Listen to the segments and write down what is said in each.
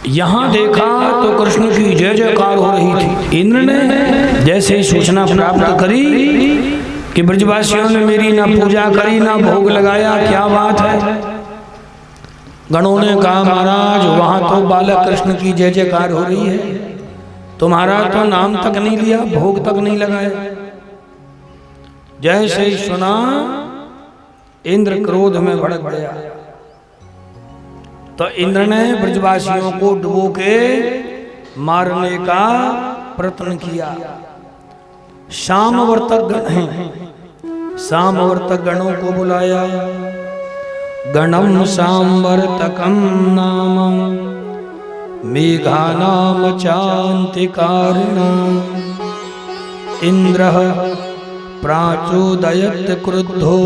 यहाँ देखा तो कृष्ण की जय जयकार हो रही थी। इंद्र ने जैसे ही सूचना प्राप्त करी कि ब्रजवासियों ने मेरी ना पूजा करी ना भोग लगाया, क्या बात है। गणों ने कहा महाराज वहां तो बालक कृष्ण की जय जयकार हो रही है, तुम्हारा तो नाम तक नहीं लिया, भोग तक नहीं लगाया। जैसे ही सुना इंद्र क्रोध में भड़क गया। तो इंद्र ने ब्रजवासियों को डुबो के मारने का प्रयत्न किया। सामवर्तक गण हैं, सामवर्तक गणों को बुलाया। गणम सामवर्तकम नाम मेघानाम चान्तिकारिणाम् इंद्रः प्राचोदयत् क्रुद्धो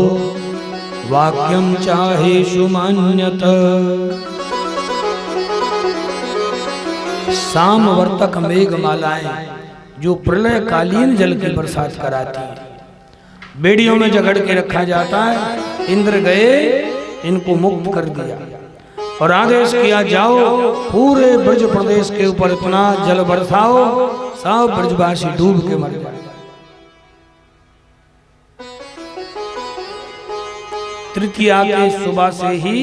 वाक्यम चाहेषु मान्यत। सामवर्तक मेघमालाएं जो प्रलय कालीन जल की बरसात कराती है, बेड़ियों में जगड़ के रखा जाता है। इंद्र गए, इनको मुक्त कर दिया और आदेश किया जाओ पूरे ब्रज प्रदेश के ऊपर इतना जल बरसाओ, सब ब्रजवासी डूब के मर जाए। तृतीया के सुबह से ही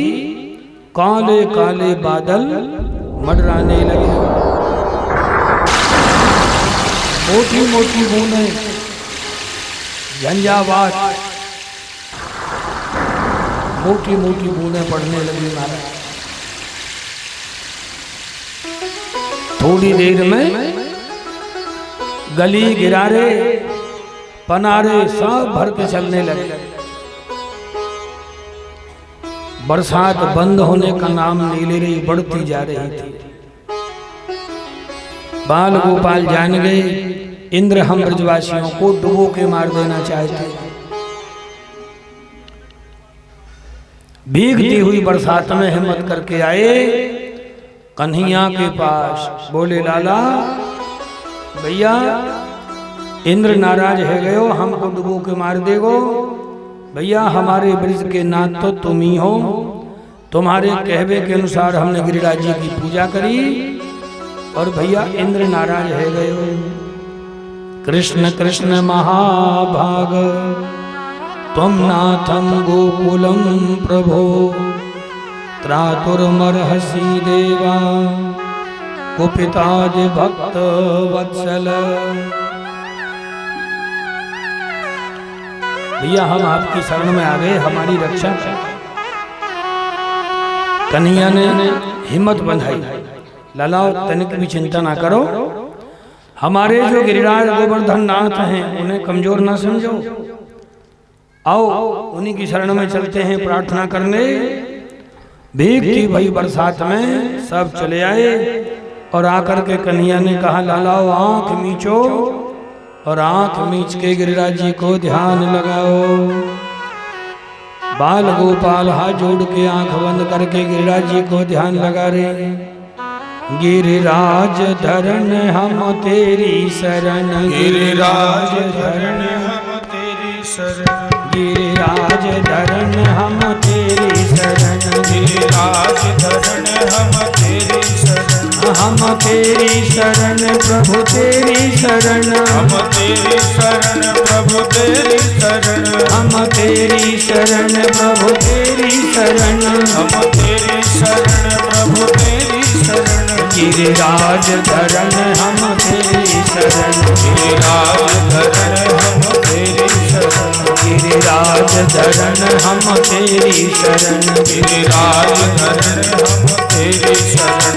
काले काले बादल मंडराने लगे। मोटी मोटी बूंदें झंझावात, मोटी मोटी बूंदें पड़ने लगी महाराज। थोड़ी देर में गली गिरारे पनारे सब भर के चलने लगे। बरसात बंद होने का नाम नहीं ले रही, बढ़ती जा रही थी। बाल गोपाल जान गए इंद्र हम ब्रजवासियों को डुबो के मार देना चाहते। भीगती हुई बरसात में हिम्मत करके आए कन्हैया के पास, बोले लाला भैया इंद्र नाराज है गयो, हमको डुबो के मार देगो। भैया हमारे ब्रज के नाथ तो तुम ही हो, तुम्हारे कहवे के अनुसार हमने गिरिराज जी की पूजा करी और भैया इंद्र नाराज है गयो। कृष्ण कृष्ण महाभाग त्वं नाथं गोकुलं प्रभो त्रातुर्मर्हसि देवा कुपिताज भक्त वत्सल। भैया हम आपकी शरण में आ गए, हमारी रक्षा कर। कन्हैया ने हिम्मत बंधाई, लाला तनिक भी चिंता ना करो, हमारे जो गिरिराज गोवर्धन नाथ हैं उन्हें कमजोर ना समझो, आओ उन्हीं की शरण में चलते हैं प्रार्थना करने। भीगती भई बरसात में सब चले आए और आकर के कन्हैया ने कहा लाला आंख मीचो, और आंख मीच के गिरिराज जी को ध्यान लगाओ। बाल गोपाल हाथ जोड़ के आंख बंद करके गिरिराज जी को ध्यान लगा रहे। गिरिराज धरण हम तेरी शरण, गिरिराज धरण हम तेरी शरण, गिरिराज धरण हम तेरी शरण, गिरिराज धरण हम तेरी शरण, हम तेरी शरण प्रभु तेरी शरण, हम तेरी शरण प्रभु तेरी शरण, हम तेरी शरण प्रभु तेरी शरण, हम तेरी शरण प्रभु तेरी शरण। गिरिराज धरण हम तेरी शरण, गिरिराज धरण हम तेरी शरण, गिरिराज धरण हम तेरी शरण, गिरिराज धरण हम तेरी शरण।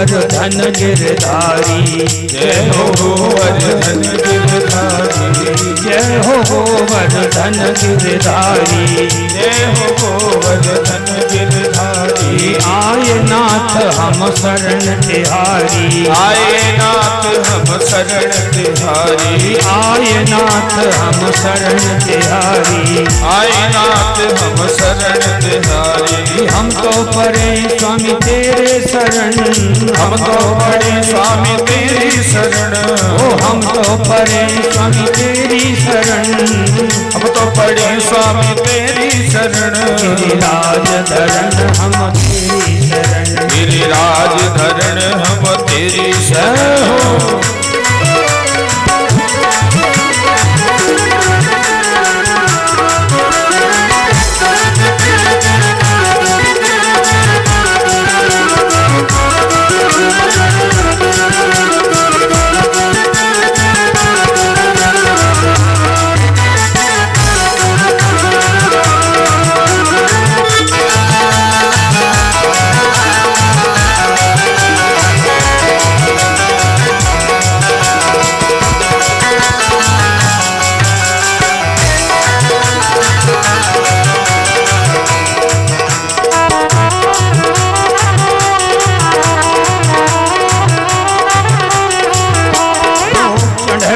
गोवर्धन गिरधारी, जय हो गोवर्धन गिरधारी, जय हो गोवर्धन गिरधारी, जय हो गोवर्धन गिरधारी। आए नाथ हम शरण तिहारी, आए नाथ हम शरण तिहारी, आए नाथ हम शरण तिहारी, आए नाथ हम शरण तिहारी। हम तो परे स्वामी तेरे शरण, हम तो पड़े स्वामी तेरी शरण, ओ हम तो परे स्वामी तेरी शरण, हम तो पड़े स्वामी तेरी शरण। गिरिराज धरण हम तेरी शरण, गिरिराज धरण हम तेरी शरण हो।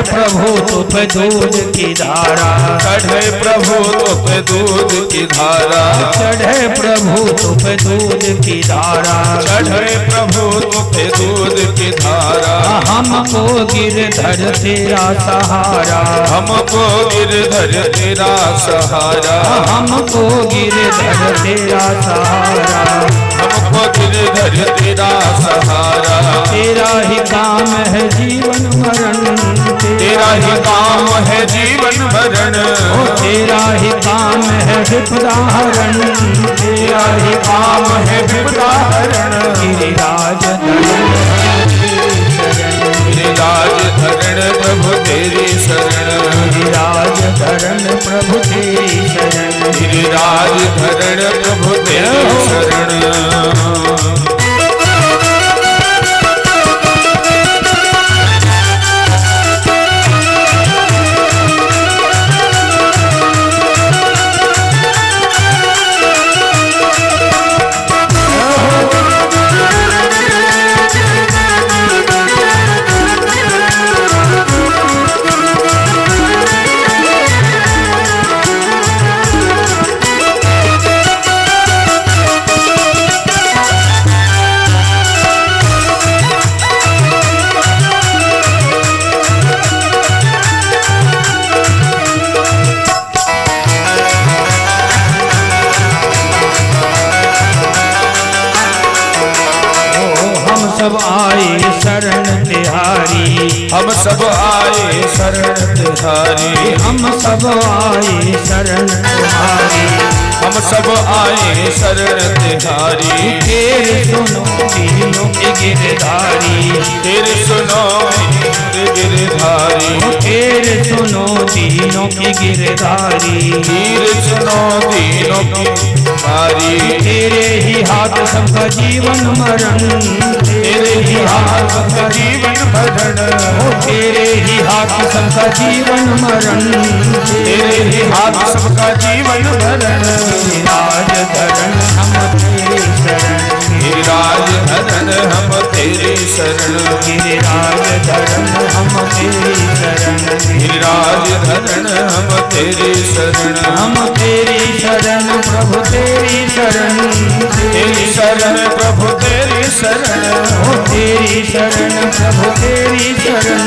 प्रभु तुप दूध की धारा, चढ़े प्रभु तुप दूध की धारा, चढ़े प्रभु तुप दूध की धारा, चढ़े प्रभु तुप दूध की धारा। हमको गिरधर तेरा सहारा, हमको गिरधर तेरा सहारा, हमको गिरधर तेरा सहारा, हमको गिरधर तेरा सहारा। तेरा ही काम है जीवन मरण, तेरा ही काम है जीवन भरण, ओ तेरा ही काम है विपदा हरण, तेरा ही काम है विपदा हरण। गिरिराज धरण गिरिराज धरण प्रभु तेरी शरण, गिरिराज धरण प्रभु तेरी शरण, गिरिराज धरण प्रभु तेरी शरण। सब आए शरण तिहारी, हम सब आए शरण तिहारी, हम सब आए शरण तुम्हारी, हम सब आए शरण तिहारी। तेरे सुनो दीनों के गिरधारी, तेरे सुनो गिरधारी, तेरे सुनो दीनों की गिरधारी, तेरे सुनो दीनों की गिरधारी। तेरे ही हाथ सबका जीवन मरण, तेरे ही हाथ सबका जीवन भरण, तेरे ही हाथ सबका जीवन मरण, तेरे ही हाथ सबका जीवन भरण। गिरिराज धरण हम तेरे शरण, गिरिराज धरण हम तेरे शरण, गिरिराज धरण हम तेरी शरण, गिरिराज धरण हम तेरे शरण। हम तेरी शरण प्रभु तेरी शरण, तेरी शरण प्रभु तेरी शरण, ओ तेरी शरण प्रभु तेरी शरण,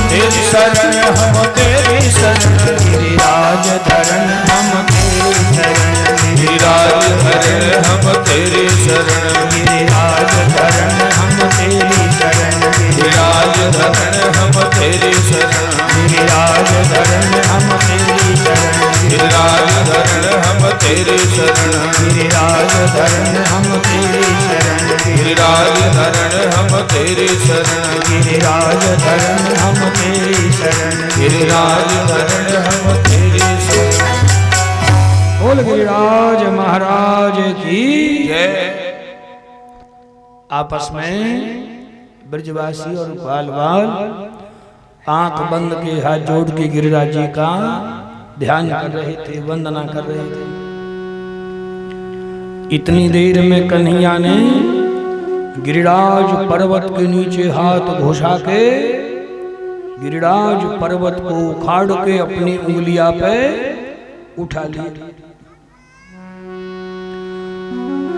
तेरी शरण हम तेरी शरण। गिरिराज धरण हम तेरी शरण, गिरिराज धरण हम तेरी शरण, गिरिराज धरण हम तेरी शरण, गिरिराज धरण हम तेरी शरण, गिरिराज धरण हम तेरी शरण, गिरिराज धरण हम तेरी शरण, गिरिराज धरण हम तेरी शरण, गिरिराज धरण हम तेरी शरण, गिरिराज धरण हम तेरी शरण, गिरिराज धरण हम तेरी शरण। बोल गिरिराज महाराज की जय। आपस में ब्रजवासी और बाल बाल आंख बंद के हाथ जोड़ के गिरिराज जी का ध्यान कर रहे थे, वंदना कर रहे थे। इतनी देर में कन्हैया ने गिरिराज पर्वत के नीचे हाथ घुसा के गिरिराज पर्वत को उखाड़ के अपनी उंगलियां पे उठा लिया।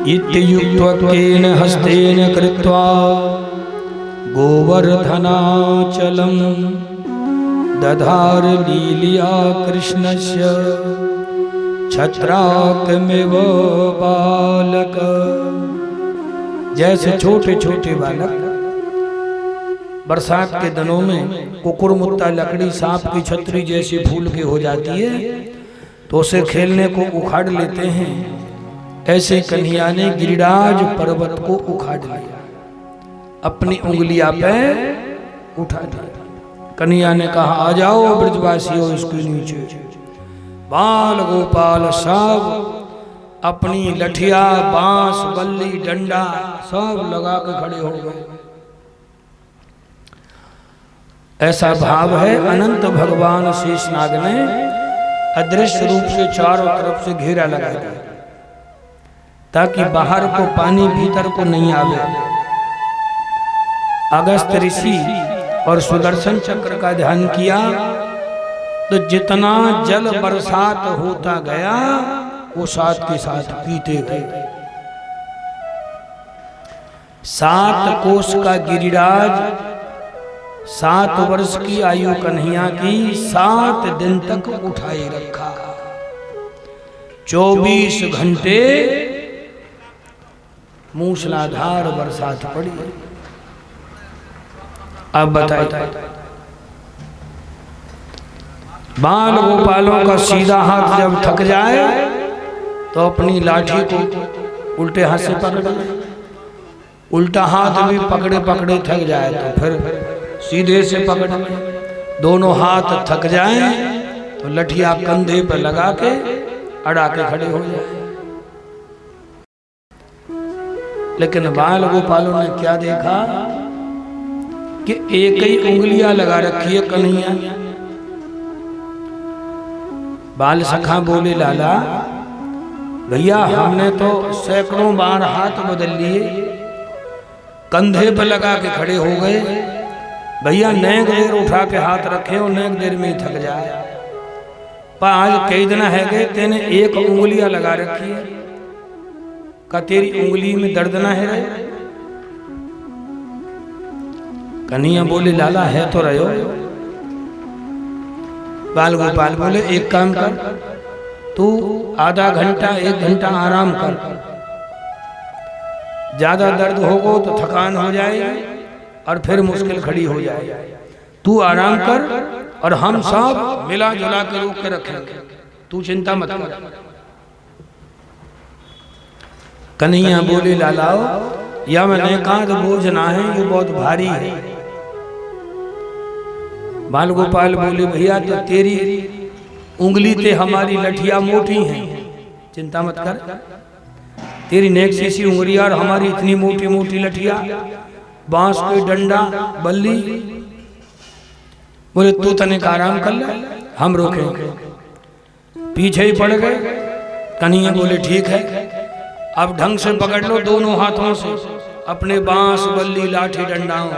इत्युक्तेन हस्तेन कृत्वा गोवर्धनाचलं दधार लीलिया कृष्णस्य छत्राकमिव बालक। जैसे छोटे छोटे बालक बरसात के दिनों में कुकुरमुत्ता लकड़ी सांप की छतरी जैसी फूल के हो जाती है तो उसे खेलने को उखाड़ लेते हैं, ऐसे कन्हैया ने गिरिराज पर्वत को उखाड़ लिया, अपनी उंगलियां पे उठा लिया। कन्हैया ने कहा आ जाओ ब्रजवासियों इसके नीचे। बाल गोपाल सब अपनी लठिया बांस बल्ली डंडा सब लगा के खड़े हो गए। ऐसा भाव है अनंत भगवान शेषनाग ने अदृश्य रूप से चारों तरफ से घेरा लगा दिया ताकि बाहर को पानी भीतर को नहीं आवे। अगस्त ऋषि और सुदर्शन चक्र का ध्यान किया तो जितना जल बरसात होता गया वो साथ के साथ पीते गए। 7 कोस का गिरिराज 7 वर्ष की आयु कन्हैया की 7 दिन तक उठाए रखा। 24 घंटे मूसलाधार बरसात पड़ी। अब बताइए बाल गोपालों का सीधा हाथ जब थक जाए तो अपनी लाठी को उल्टे हाथ से पकड़, उल्टा हाथ भी पकड़े पकड़े थक जाए तो फिर सीधे से पकड़, दोनों हाथ थक जाए तो लठिया कंधे पर लगा के अड़ा के खड़े हो जाए। लेकिन बाल गोपालों ने क्या देखा कि एक ही उंगलियां लगा रखी है कन्हैया। बाल सखा बोले लाला भैया हमने तो सैकड़ों बार हाथ बदल लिए, कंधे पर लगा के खड़े हो गए, भैया नेक देर उठा के हाथ रखे और नेक देर में ही थक जाए। पर आज कई दिन है गए तेने एक उंगलियां लगा रखी है, का तेरी उंगली में दर्द ना है रहे? कन्हैया बोले लाला है तो रहो। बाल गोपाल बोले एक काम कर, तू आधा घंटा 1 घंटा आराम कर, ज्यादा दर्द होगा तो थकान हो जाए और फिर मुश्किल खड़ी हो जाए। तू आराम कर और हम सब मिला जुला के रोक के रखेंगे, तू चिंता मत कर। कन्हैया बोले लालाओ या मैंने कहा तो बोझ ना है, ये बहुत भारी है। बाल गोपाल बोले भैया तो तेरी उंगली ते हमारी लठिया मोटी हैं, चिंता मत कर, तेरी नेक सी उंगलियां और हमारी इतनी मोटी मोटी लठिया, बांस के डंडा बल्ली। बोले तू तनिक आराम कर ले, हम रोकेंगे। पीछे ही पड़ गए। कन्हैया बोले ठीक है, अब ढंग से पकड़ लो दोनों हाथों से अपने बांस बल्ली लाठी डंडाओं।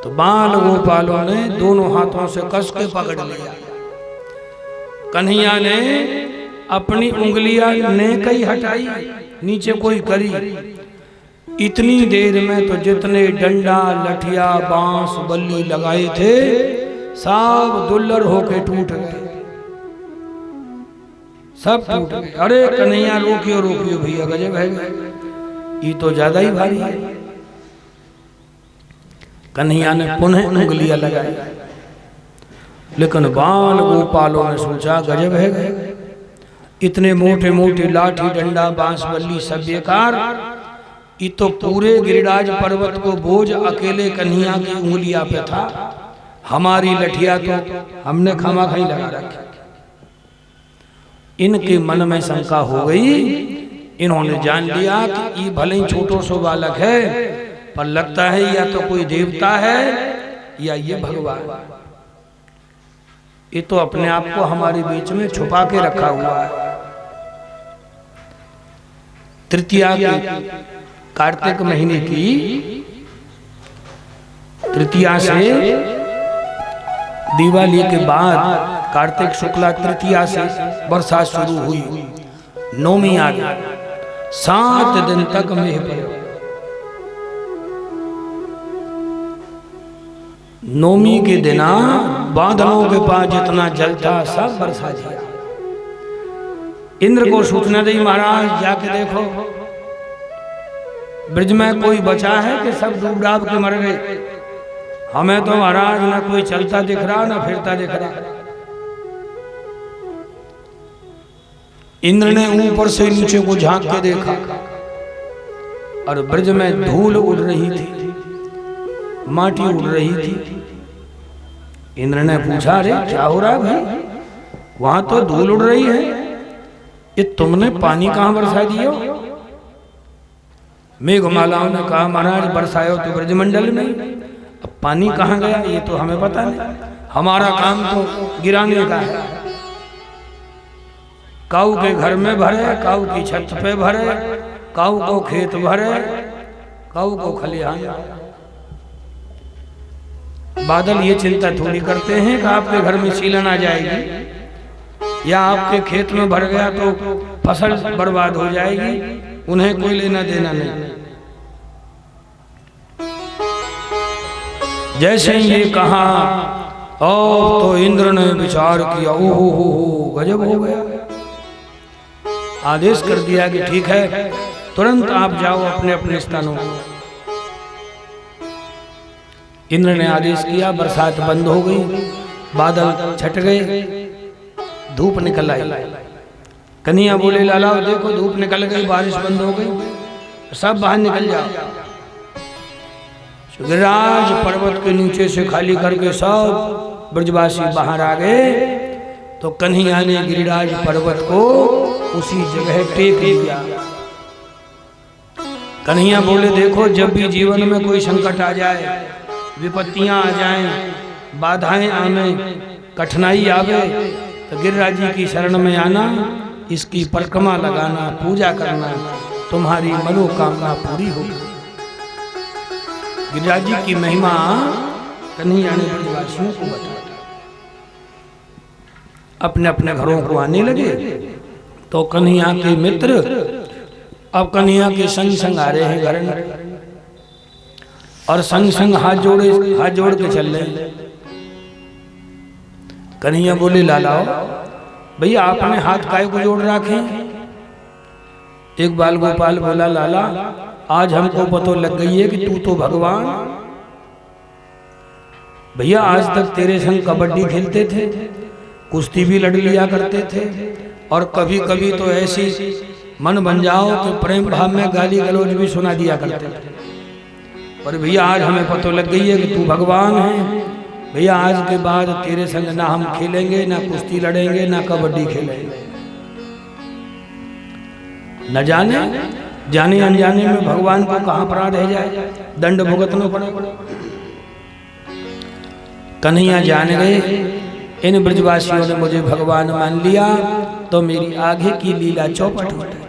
तो बाल गोपालों ने दोनों हाथों से कस के पकड़ लिया। कन्हैया ने अपनी उंगलियां नेक ही हटाई, नीचे कोई करी। इतनी देर में तो जितने डंडा लठिया बांस बल्ली लगाए थे सब दुल्लर होके टूट गए, सब टूट गए। अरे कन्हैया रोकियो रोकियो भैया, गजब है, ये तो ज्यादा ही भारी है। कन्हैया ने पुनः उंगलियां लगाई, लेकिन बाल गोपालों ने सोचा गजब है, इतने मोटे मोटे लाठी डंडा बांस बल्ली सब बेकार, ये तो पूरे गिरिराज पर्वत को बोझ अकेले कन्हैया की उंगलियां पे था, हमारी लठिया तो हमने खामा खाई लगा रखी। इनके मन में शंका हो गई इन्होंने जान लिया कि ये भले ही छोटो सो बालक है, पर लगता है या तो कोई देवता है या ये भगवान। ये तो अपने आप को हमारे बीच में छुपा के रखा हुआ है। तृतीया की कार्तिक महीने की तृतीया से दिवाली के बाद कार्तिक शुक्ला तृतीया से बरसात शुरू हुई। नौमी आ गई, 7 दिन तक मेघ पड़ा। नौमी के दिना बादलों के पास जितना जल था सब बरसा दिया। इंद्र को सूचना दी, महाराज जाके देखो ब्रज में कोई बचा है कि सब डूब डाब के मर गए। हमें तो महाराज ना कोई चलता दिख रहा ना फिरता दिख रहा। इंद्र ने ऊपर से नीचे को झांक के देखा और ब्रज में धूल उड़ रही थी, माटी उड़ रही थी। इंद्र ने पूछा, अरे क्या हो रहा है भाई, वहां तो धूल उड़ रही है, ये तुमने पानी कहां बरसा दिया? मेघमालाओं ने कहा, महाराज बरसायो तो ब्रजमंडल में, अब पानी कहां गया ये तो हमें पता नहीं, हमारा काम तो गिराने का है। काऊ के घर में भरे, काऊ की छत पे भरे, काऊ को खेत भरे, काऊ को खलिहान। बादल ये चिंता थोड़ी करते हैं कि आपके घर में सीलन आ जाएगी या आपके खेत में भर गया तो फसल बर्बाद हो जाएगी, उन्हें कोई लेना देना नहीं। जैसे ये कहा और तो इंद्र ने विचार किया, ओहो गजब हो गया। आदेश कर दिया कि ठीक है, तुरंत आप जाओ अपने अपने स्थानों पर। इंद्र ने आदेश किया, बरसात बंद हो गई, बादल छट गए, धूप निकल आई। कन्हैया बोले, लाला देखो धूप निकल गई, बारिश बंद हो गई, सब बाहर निकल जाओ। गिरिराज पर्वत के नीचे से खाली करके सब ब्रजवासी बाहर आ गए। तो कन्हैया ने गिरिराज पर्वत को उसी जगह टेक लिया। कन्हैया बोले, देखो जब भी जीवन में कोई संकट आ जाए, विपत्तियां आ जाएं, बाधाएं आवे, कठिनाई आवे, तो गिरिराज जी की शरण में आना, इसकी परिक्रमा लगाना, पूजा करना, तुम्हारी मनोकामना पूरी होगी। गिरिराज जी की महिमा कन्हैया ने ब्रजवासियों को बताया। अपने अपने घरों को आने लगे तो कन्हैया के मित्र अब कन्हैया के संग संग आ रहे हैं घर में, और संग संग हाथ जोड़ के चल रहे। कन्हैया बोले, लालाओ भैया आपने हाथ काहे को जोड़ रखे? एक बाल गोपाल बोला, लाला आज हमको पता लग गई है कि तू तो भगवान। भैया आज तक तेरे संग कबड्डी खेलते थे, कुश्ती भी लड़ लिया करते थे, और कभी कभी तो ऐसी मन बन जाओ कि प्रेम भाव में गाली गलौज भी सुना दिया करते थे। और भैया आज हमें पता लग गई है कि तू भगवान है। भैया आज के बाद तेरे संग ना हम खेलेंगे, ना कुश्ती लड़ेंगे, ना कबड्डी खेलेंगे। न जाने अनजाने में भगवान को कहां अपराध है जाए, दंड भुगतना पड़े। कन्हैया जान गए, इन ब्रजवासियों ने मुझे भगवान मान लिया तो मेरी आगे की लीला चौपट हो गई।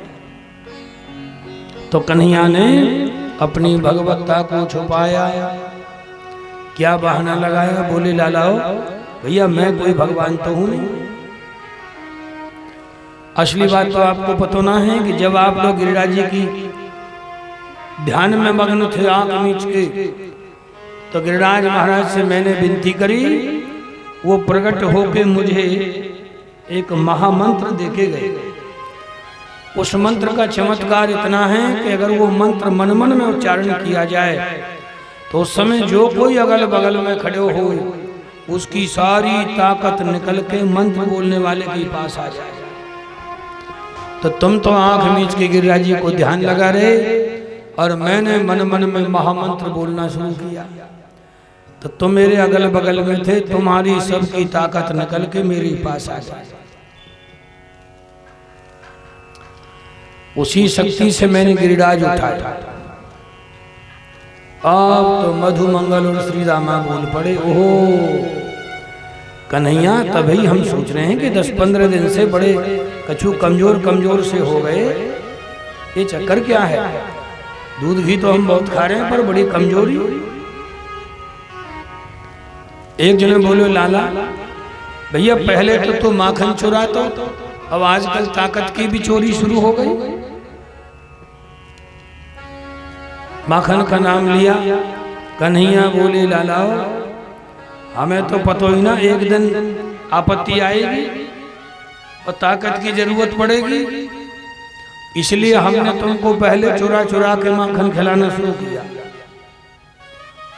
तो कन्हैया ने अपनी भगवत्ता को छुपाया। क्या बहाना लगाया? बोले, लालाओ भैया मैं कोई भगवान तो हूं नहीं। असली बात तो आपको पता ना है कि जब आप लोग गिरिराज जी की ध्यान में मग्न थे, आंख मीच के, तो गिरिराज महाराज से मैंने विनती करी, वो प्रकट होके मुझे एक महामंत्र देके गए। उस मंत्र का चमत्कार इतना है कि अगर वो मंत्र मन मन में उच्चारण किया जाए तो उस समय जो कोई अगल बगल में खड़े हो उसकी सारी ताकत निकल के मंत्र बोलने वाले के पास आ जाए। तो तुम तो आंख मीच के गिरिराज जी को ध्यान लगा रहे और मैंने मन मन में महामंत्र बोलना शुरू किया, तो तुम मेरे अगल बगल में थे, तुम्हारी सबकी ताकत निकल के मेरे पास आ जाए। उसी शक्ति से मैंने गिरिराज उठाया। अब तो मधु मंगल और श्री रामा बोल पड़े, ओहो कन्हैया, तभी हम सोच रहे हैं कि 10-15 दिन से बड़े कछु कमजोर से हो गए, ये चक्कर क्या है? दूध घी तो हम बहुत खा रहे हैं पर बड़ी कमजोरी। एक जने बोले, लाला भैया पहले तो तू माखन चुराता, अब आजकल ताकत की भी चोरी शुरू हो गई। माखन का नाम लिया। कन्हैया बोले, लाला हमें तो पता ही ना, एक दिन आपत्ति आएगी और ताकत की जरूरत पड़ेगी, इसलिए हमने तुमको पहले चुरा के माखन खिलाना शुरू किया।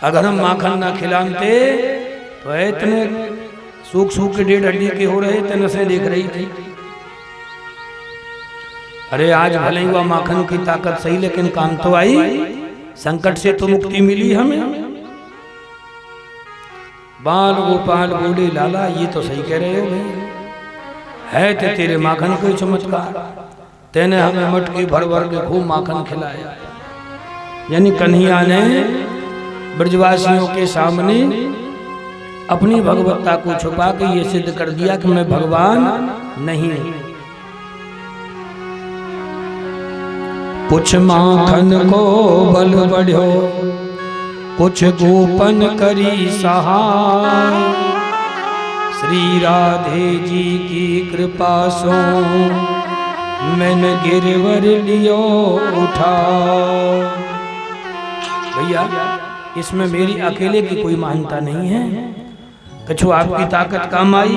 अगर हम माखन ना खिलाते तो इतने सूख के 1.5 हड्डी के हो रहे थे, नसें देख रही थी। अरे आज भले ही वह माखन की ताकत सही, लेकिन काम तो आई, संकट से तो मुक्ति मिली हमें। बाल गोपाल बोले, लाला ये तो सही कह रहे हो भैया, है तो तेरे माखन कोई चमत्कार, तेने हमें मटकी भर के खूब माखन खिलाया। यानी कन्हैया ने ब्रजवासियों के सामने अपनी भगवत्ता को छुपा के ये सिद्ध कर दिया कि मैं भगवान नहीं। कुछ माखन को बल बढ़ो, कुछ गोपन करी सहाय, श्री राधे जी की कृपा सो मैंने गिरवर लियो उठा। भैया इसमें मेरी अकेले की कोई मान्यता नहीं है, कछु आपकी ताकत काम आई,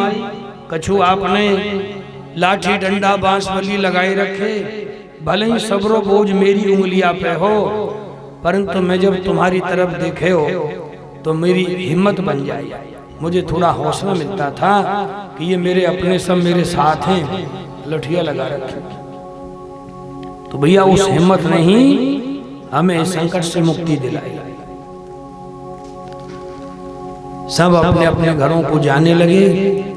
कछु आपने लाठी डंडा बांसुरी लगाए रखे, भले ही सबरो बोझ मेरी उंगलियां पे हो, परंतु मैं जब तुम्हारी तरफ देखे हो तो मेरी हिम्मत बन जाए, मुझे थोड़ा हौसला मिलता था कि ये मेरे अपने सब मेरे साथ हैं, लठिया लगा रखे। तो भैया उस हिम्मत ने ही हमें संकट से मुक्ति दिलाई। सब अपने अपने घरों को जाने लगे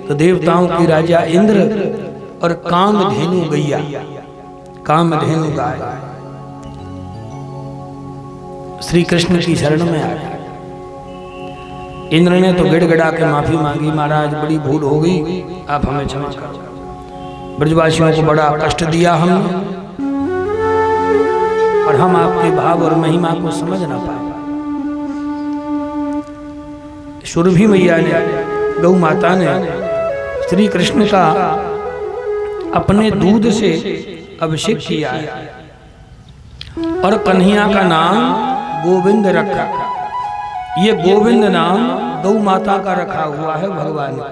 तो देवताओं की राजा इंद्र और कामधेनु गैया, कामधेनु गाय श्री कृष्ण की शरण में आ गए। इंद्र ने तो गिड़गिड़ा के माफी मांगी, महाराज बड़ी भूल हो गई, आप हमें क्षमा करो, ब्रजवासियों को बड़ा कष्ट दिया हमने और हम आपके भाव और महिमा को समझ ना पाए। सुरभि मैया ने, गौ माता ने श्री कृष्ण का अपने दूध से अभिषेक किया है और कन्हैया का नाम गोविंद रखा। ये गोविंद नाम गौ माता का रखा हुआ है भगवान का।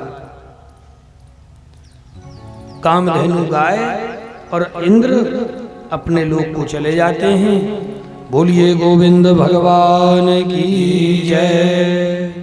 कामधेनु गाय और इंद्र अपने लोक को चले जाते हैं। बोलिए गोविंद भगवान की जय।